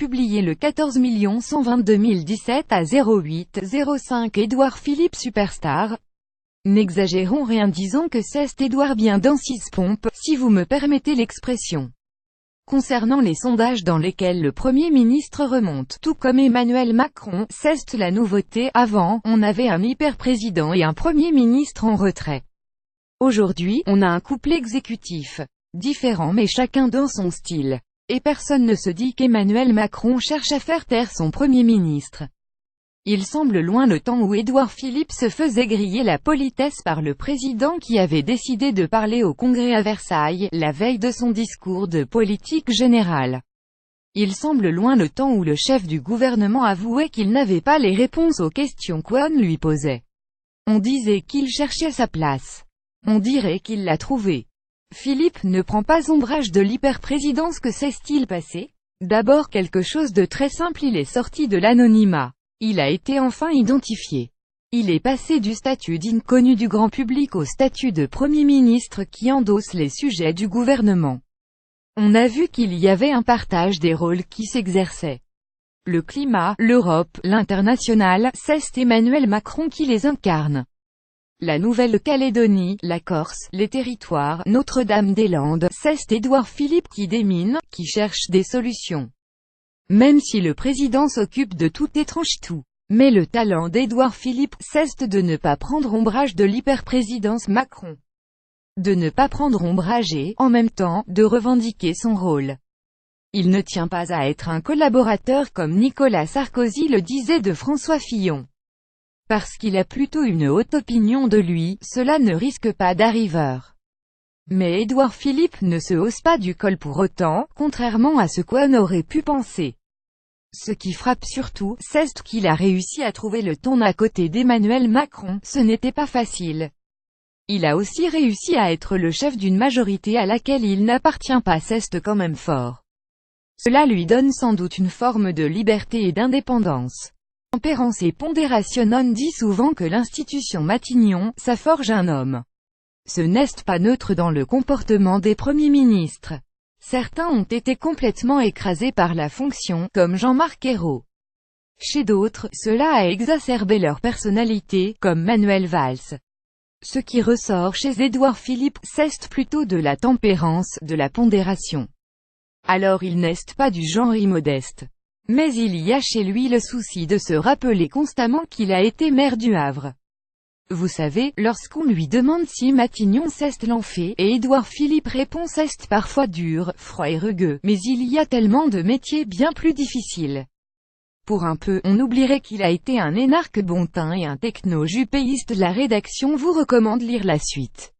publié le 14 122 017 à 08:05 Édouard Philippe Superstar. N'exagérons rien, disons que c'est Édouard bien dans 6 pompes, si vous me permettez l'expression. Concernant les sondages dans lesquels le Premier ministre remonte, tout comme Emmanuel Macron, c'est la nouveauté. Avant, on avait un hyper-président et un Premier ministre en retrait. Aujourd'hui, on a un couple exécutif. Différent mais chacun dans son style. Et personne ne se dit qu'Emmanuel Macron cherche à faire taire son Premier ministre. Il semble loin le temps où Édouard Philippe se faisait griller la politesse par le président qui avait décidé de parler au Congrès à Versailles, la veille de son discours de politique générale. Il semble loin le temps où le chef du gouvernement avouait qu'il n'avait pas les réponses aux questions qu'on lui posait. On disait qu'il cherchait sa place. On dirait qu'il l'a trouvée. Philippe ne prend pas ombrage de l'hyper-présidence. Que s'est-il passé? D'abord quelque chose de très simple, il est sorti de l'anonymat. Il a été enfin identifié. Il est passé du statut d'inconnu du grand public au statut de Premier ministre qui endosse les sujets du gouvernement. On a vu qu'il y avait un partage des rôles qui s'exerçait. Le climat, l'Europe, l'international, c'est Emmanuel Macron qui les incarne. La Nouvelle-Calédonie, la Corse, les territoires, Notre-Dame-des-Landes, c'est Édouard Philippe qui démine, qui cherche des solutions. Même si le président s'occupe de tout et tranche tout. Mais le talent d'Édouard Philippe, c'est de ne pas prendre ombrage de l'hyper-présidence Macron. De ne pas prendre ombrage et, en même temps, de revendiquer son rôle. Il ne tient pas à être un collaborateur comme Nicolas Sarkozy le disait de François Fillon. Parce qu'il a plutôt une haute opinion de lui, cela ne risque pas d'arriveur. Mais Édouard Philippe ne se hausse pas du col pour autant, contrairement à ce qu'on aurait pu penser. Ce qui frappe surtout, c'est qu'il a réussi à trouver le ton à côté d'Emmanuel Macron. Ce n'était pas facile. Il a aussi réussi à être le chef d'une majorité à laquelle il n'appartient pas. C'est quand même fort. Cela lui donne sans doute une forme de liberté et d'indépendance. Tempérance et pondération. On dit souvent que l'institution Matignon, ça forge un homme. Ce n'est pas neutre dans le comportement des premiers ministres. Certains ont été complètement écrasés par la fonction, comme Jean-Marc Ayrault. Chez d'autres, cela a exacerbé leur personnalité, comme Manuel Valls. Ce qui ressort chez Édouard Philippe, c'est plutôt de la tempérance, de la pondération. Alors il n'est pas du genre immodeste. Mais il y a chez lui le souci de se rappeler constamment qu'il a été maire du Havre. Vous savez, lorsqu'on lui demande si Matignon c'est l'en fait, et Édouard Philippe répond c'est parfois dur, froid et rugueux, mais il y a tellement de métiers bien plus difficiles. Pour un peu, on oublierait qu'il a été un énarque bon teint et un techno-jupéiste. La rédaction vous recommande lire la suite.